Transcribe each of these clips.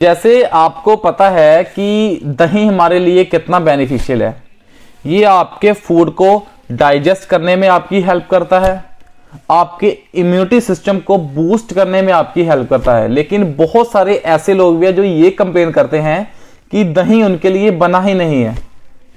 जैसे आपको पता है कि दही हमारे लिए कितना बेनिफिशियल है। ये आपके फूड को डाइजेस्ट करने में आपकी हेल्प करता है, आपके इम्यूनिटी सिस्टम को बूस्ट करने में आपकी हेल्प करता है। लेकिन बहुत सारे ऐसे लोग भी हैं जो ये कंप्लेन करते हैं कि दही उनके लिए बना ही नहीं है,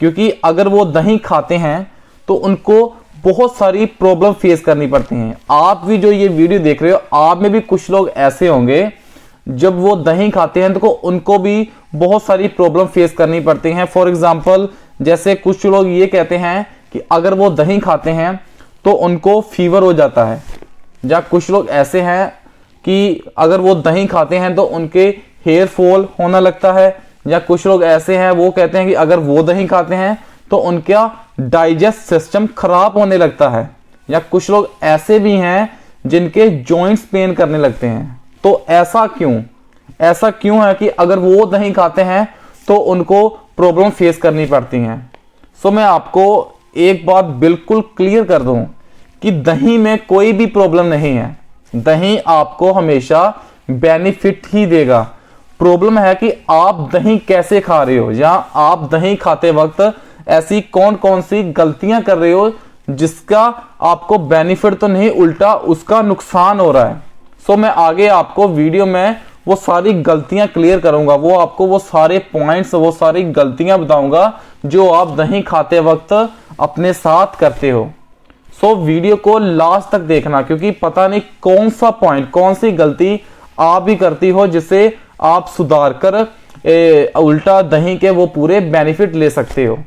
क्योंकि अगर वो दही खाते हैं तो उनको बहुत सारी प्रॉब्लम फेस करनी पड़ती हैं। आप भी जो ये वीडियो देख रहे हो, आप में भी कुछ लोग ऐसे होंगे जब वो दही खाते हैं तो उनको भी बहुत सारी प्रॉब्लम फेस करनी पड़ती हैं। फॉर एग्जांपल, जैसे कुछ लोग ये कहते हैं कि अगर वो दही खाते हैं तो उनको फीवर हो जाता है, या कुछ लोग ऐसे हैं कि अगर वो दही खाते हैं तो उनके हेयर फॉल होने लगता है, या कुछ लोग ऐसे हैं वो कहते हैं कि अगर वो दही खाते हैं तो उनका डाइजेस्ट सिस्टम खराब होने लगता है, या कुछ लोग ऐसे भी हैं जिनके जॉइंट्स पेन करने लगते हैं। तो ऐसा क्यों है कि अगर वो दही खाते हैं तो उनको प्रॉब्लम फेस करनी पड़ती हैं। सो मैं आपको एक बात बिल्कुल क्लियर कर दूं कि दही में कोई भी प्रॉब्लम नहीं है। दही आपको हमेशा बेनिफिट ही देगा। प्रॉब्लम है कि आप दही कैसे खा रहे हो, या आप दही खाते वक्त ऐसी कौन कौन सी गलतियां कर रहे हो जिसका आपको बेनिफिट तो नहीं, उल्टा उसका नुकसान हो रहा है। सो मैं आगे आपको वीडियो में वो सारी गलतियां क्लियर करूंगा, वो आपको वो सारे पॉइंट्स, वो सारी गलतियां बताऊंगा जो आप दही खाते वक्त अपने साथ करते हो। सो वीडियो को लास्ट तक देखना, क्योंकि पता नहीं कौन सा पॉइंट, कौन सी गलती आप भी करती हो जिसे आप सुधार कर उल्टा दही के वो पूरे बेनिफिट ले सकते हो।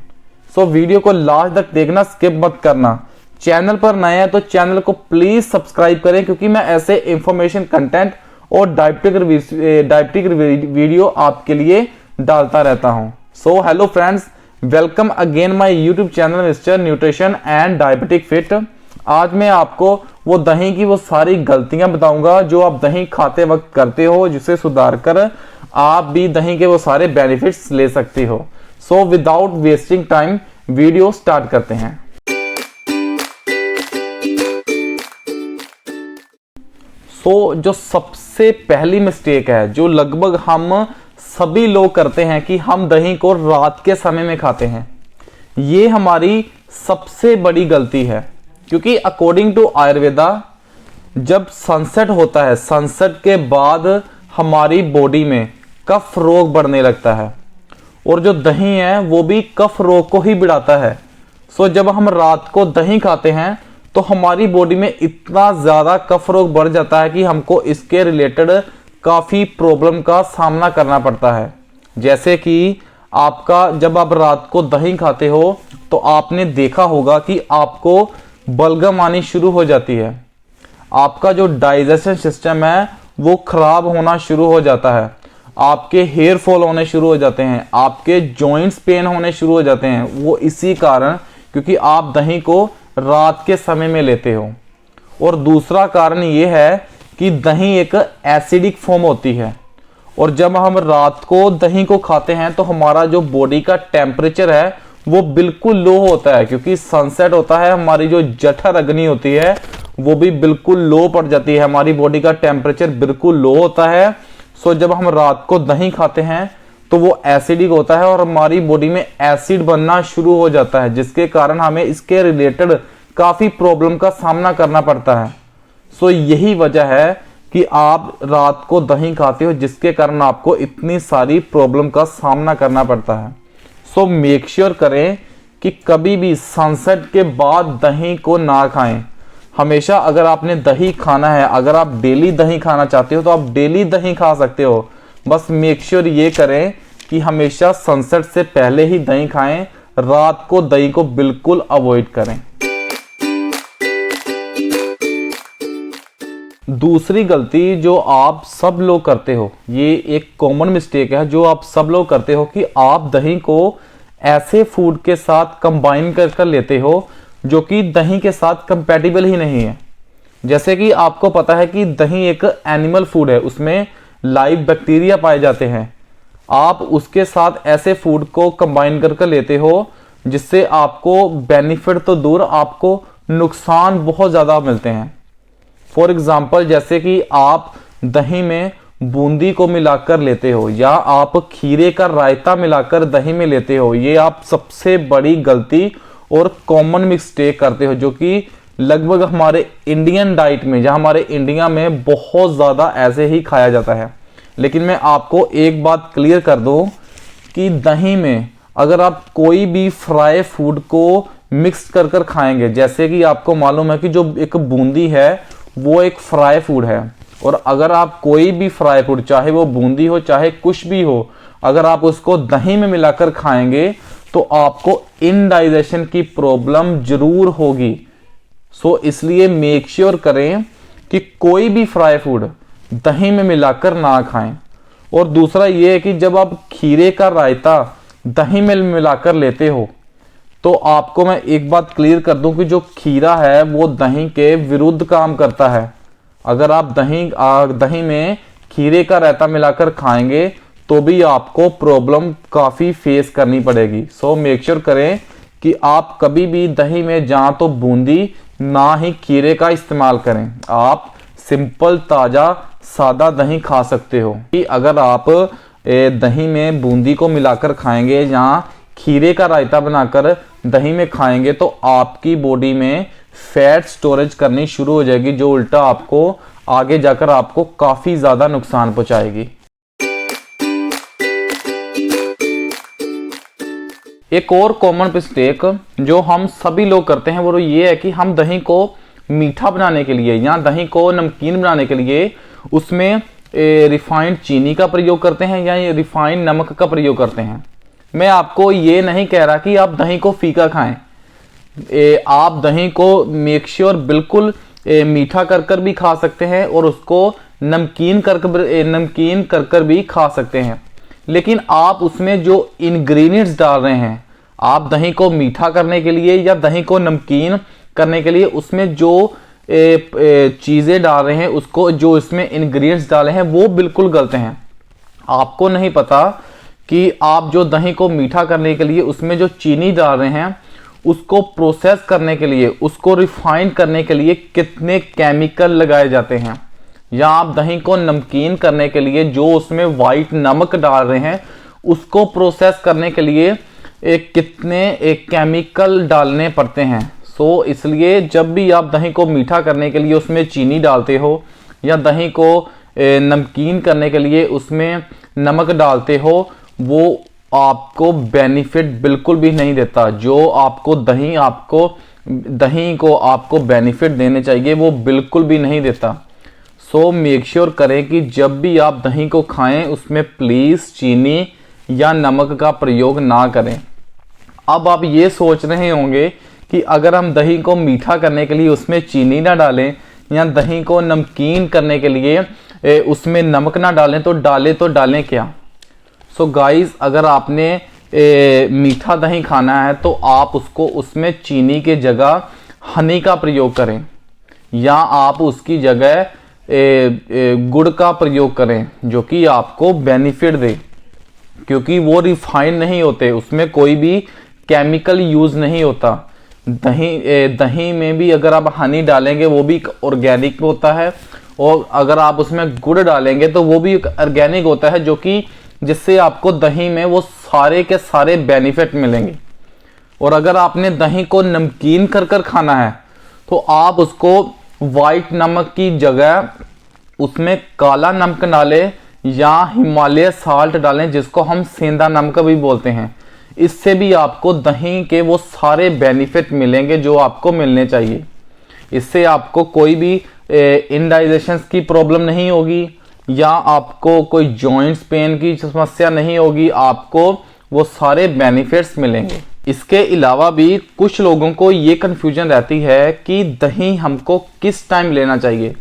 सो वीडियो को लास्ट तक देखना, स्किप मत करना। चैनल पर नए हैं तो चैनल को प्लीज सब्सक्राइब करें, क्योंकि मैं ऐसे इंफॉर्मेशन कंटेंट और डायबिटिक वीडियो आपके लिए डालता रहता हूं। So hello friends, welcome again my YouTube channel mister nutrition and diabetic fit. आज मैं आपको वो दही की वो सारी गलतियां बताऊंगा जो आप दही खाते वक्त करते हो, जिसे सुधार कर आप भी दही के वो सारे बेनिफिट्स ले सकते हो। So without wasting time video start करते हैं। जो सबसे पहली मिस्टेक है जो लगभग हम सभी लोग करते हैं कि हम दही को रात के समय में खाते हैं। ये हमारी सबसे बड़ी गलती है, क्योंकि अकॉर्डिंग टू आयुर्वेदा जब सनसेट होता है, सनसेट के बाद हमारी बॉडी में कफ रोग बढ़ने लगता है, और जो दही है वो भी कफ रोग को ही बढ़ाता है। जब हम रात को दही खाते हैं तो हमारी बॉडी में इतना ज्यादा कफ रोग बढ़ जाता है कि हमको इसके रिलेटेड काफी प्रॉब्लम का सामना करना पड़ता है। जैसे कि आपका जब आप रात को दही खाते हो तो आपने देखा होगा कि आपको बलगम आनी शुरू हो जाती है, आपका जो डाइजेशन सिस्टम है वो खराब होना शुरू हो जाता है, आपके हेयर फॉल होने शुरू हो जाते हैं, आपके जॉइंट्स पेन होने शुरू हो जाते हैं। वो इसी कारण, क्योंकि आप दही को रात के समय में लेते हो। और दूसरा कारण ये है कि दही एक एसिडिक फॉर्म होती है, और जब हम रात को दही को खाते हैं तो हमारा जो बॉडी का टेम्परेचर है वो बिल्कुल लो होता है, क्योंकि सनसेट होता है, हमारी जो जठर अग्नि होती है वो भी बिल्कुल लो पड़ जाती है, हमारी बॉडी का टेम्परेचर बिल्कुल लो होता है। जब हम रात को दही खाते हैं तो वो एसिडिक होता है और हमारी बॉडी में एसिड बनना शुरू हो जाता है, जिसके कारण हमें इसके रिलेटेड काफी प्रॉब्लम का सामना करना पड़ता है। यही वजह है कि आप रात को दही खाते हो, जिसके कारण आपको इतनी सारी प्रॉब्लम का सामना करना पड़ता है। मेक श्योर करें कि कभी भी सनसेट के बाद दही को ना खाएं। हमेशा अगर आपने दही खाना है, अगर आप डेली दही खाना चाहते हो तो आप डेली दही खा सकते हो। बस मेक श्योर ये करें कि हमेशा सनसेट से पहले ही दही खाएं, रात को दही को बिल्कुल अवॉइड करें। दूसरी गलती जो आप सब लोग करते हो, ये एक कॉमन मिस्टेक है जो आप सब लोग करते हो, कि आप दही को ऐसे फूड के साथ कंबाइन कर लेते हो जो कि दही के साथ कंपैटिबल ही नहीं है। जैसे कि आपको पता है कि दही एक एनिमल फूड है, उसमें लाइव बैक्टीरिया पाए जाते हैं। आप उसके साथ ऐसे फूड को कंबाइन कर लेते हो जिससे आपको बेनिफिट तो दूर, आपको नुकसान बहुत ज़्यादा मिलते हैं। फॉर एग्जाम्पल, जैसे कि आप दही में बूंदी को मिलाकर लेते हो या आप खीरे का रायता मिलाकर दही में लेते हो, ये आप सबसे बड़ी गलती और कॉमन मिस्टेक करते हो, जो कि लगभग हमारे इंडियन डाइट में या हमारे इंडिया में बहुत ज़्यादा ऐसे ही खाया जाता है। लेकिन मैं आपको एक बात क्लियर कर दूं कि दही में अगर आप कोई भी फ्राई फूड को मिक्स कर कर खाएंगे, जैसे कि आपको मालूम है कि जो एक बूंदी है वो एक फ्राई फूड है, और अगर आप कोई भी फ्राई फूड, चाहे वो बूंदी हो चाहे कुछ भी हो, अगर आप उसको दही में मिलाकर खाएंगे तो आपको इनडाइजेशन की प्रॉब्लम जरूर होगी। सो इसलिए मेक श्योर करें कि कोई भी फ्राई फूड दही में मिलाकर ना खाएं। और दूसरा ये है कि जब आप खीरे का रायता दही में मिलाकर लेते हो तो आपको मैं एक बात क्लियर कर दूं कि जो खीरा है वो दही के विरुद्ध काम करता है। अगर आप दही में खीरे का रायता मिलाकर खाएंगे तो भी आपको प्रॉब्लम काफ़ी फेस करनी पड़ेगी। सो मेक श्योर करें कि आप कभी भी दही में जहाँ तो बूंदी ना ही खीरे का इस्तेमाल करें, आप सिंपल ताज़ा सादा दही खा सकते हो। कि अगर आप दही में बूंदी को मिलाकर खाएंगे या खीरे का रायता बनाकर दही में खाएंगे तो आपकी बॉडी में फैट स्टोरेज करनी शुरू हो जाएगी, जो उल्टा आपको आगे जाकर आपको काफ़ी ज़्यादा नुकसान पहुंचाएगी। एक और कॉमन मिस्टेक जो हम सभी लोग करते हैं वो ये है कि हम दही को मीठा बनाने के लिए या दही को नमकीन बनाने के लिए उसमें रिफाइंड चीनी का प्रयोग करते हैं या रिफाइंड नमक का प्रयोग करते हैं। मैं आपको ये नहीं कह रहा कि आप दही को फीका खाएं, आप दही को मेक श्योर बिल्कुल मीठा कर कर भी खा सकते हैं और उसको नमकीन कर कर भी खा सकते हैं। लेकिन आप उसमें जो इंग्रेडिएंट्स डाल रहे हैं, आप दही को मीठा करने के लिए या दही को नमकीन करने के लिए उसमें जो चीज़ें डाल रहे हैं, उसको जो इसमें इंग्रेडिएंट्स डाले हैं वो बिल्कुल गलत हैं। आपको नहीं पता कि आप जो दही को मीठा करने के लिए उसमें जो चीनी डाल रहे हैं उसको प्रोसेस करने के लिए, उसको रिफाइन करने के लिए कितने केमिकल लगाए जाते हैं, या आप दही को नमकीन करने के लिए जो उसमें वाइट नमक डाल रहे हैं उसको प्रोसेस करने के लिए कितने केमिकल डालने पड़ते हैं। सो इसलिए जब भी आप दही को मीठा करने के लिए उसमें चीनी डालते हो या दही को नमकीन करने के लिए उसमें नमक डालते हो, वो आपको बेनिफिट बिल्कुल भी नहीं देता। जो आपको दही को आपको बेनिफिट देने चाहिए वो बिल्कुल भी नहीं देता। सो मेक श्योर करें कि जब भी आप दही को खाएं उसमें प्लीज़ चीनी या नमक का प्रयोग ना करें। अब आप ये सोच रहे होंगे कि अगर हम दही को मीठा करने के लिए उसमें चीनी ना डालें या दही को नमकीन करने के लिए उसमें नमक ना डालें तो डालें क्या। सो गाइस, अगर आपने मीठा दही खाना है तो आप उसमें चीनी के जगह हनी का प्रयोग करें या आप उसकी जगह गुड़ का प्रयोग करें, जो कि आपको बेनिफिट दे, क्योंकि वो रिफाइंड नहीं होते, उसमें कोई भी केमिकल यूज़ नहीं होता। दही में भी अगर आप हनी डालेंगे वो भी ऑर्गेनिक होता है, और अगर आप उसमें गुड़ डालेंगे तो वो भी ऑर्गेनिक होता है, जो कि जिससे आपको दही में वो सारे के सारे बेनिफिट मिलेंगे। और अगर आपने दही को नमकीन कर कर खाना है तो आप उसको वाइट नमक की जगह उसमें काला नमक डालें या हिमालय साल्ट डालें, जिसको हम सेंधा नमक भी बोलते हैं। इससे भी आपको दही के वो सारे बेनिफिट मिलेंगे जो आपको मिलने चाहिए। इससे आपको कोई भी इनडाइजेशन की प्रॉब्लम नहीं होगी या आपको कोई जॉइंट्स पेन की समस्या नहीं होगी, आपको वो सारे बेनिफिट्स मिलेंगे। इसके अलावा भी कुछ लोगों को ये कन्फ्यूजन रहती है कि दही हमको किस टाइम लेना चाहिए।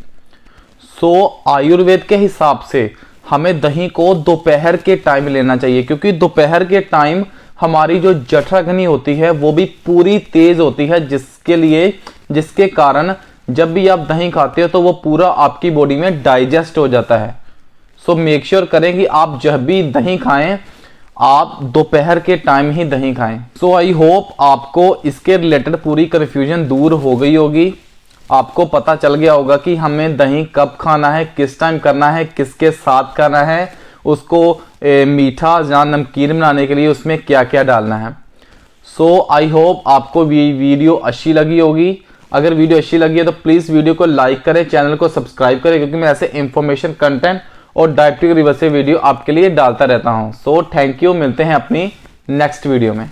सो आयुर्वेद के हिसाब से हमें दही को दोपहर के टाइम लेना चाहिए, क्योंकि दोपहर के टाइम हमारी जो जठराग्नि होती है वो भी पूरी तेज होती है, जिसके कारण जब भी आप दही खाते हो तो वो पूरा आपकी बॉडी में डाइजेस्ट हो जाता है। सो मेक श्योर करें कि आप जब भी दही खाएं आप दोपहर के टाइम ही दही खाएं। सो आई होप आपको इसके रिलेटेड पूरी कन्फ्यूजन दूर हो गई होगी। आपको पता चल गया होगा कि हमें दही कब खाना है, किस टाइम करना है, किसके साथ खाना है, उसको मीठा या नमकीन बनाने के लिए उसमें क्या क्या डालना है। सो आई होप आपको वीडियो अच्छी लगी होगी। अगर वीडियो अच्छी लगी है तो प्लीज़ वीडियो को लाइक करें, चैनल को सब्सक्राइब करें, क्योंकि मैं ऐसे इंफॉर्मेशन कंटेंट और डायबिटिक रिवर्सल वीडियो आपके लिए डालता रहता हूं। सो थैंक यू, मिलते हैं अपनी नेक्स्ट वीडियो में।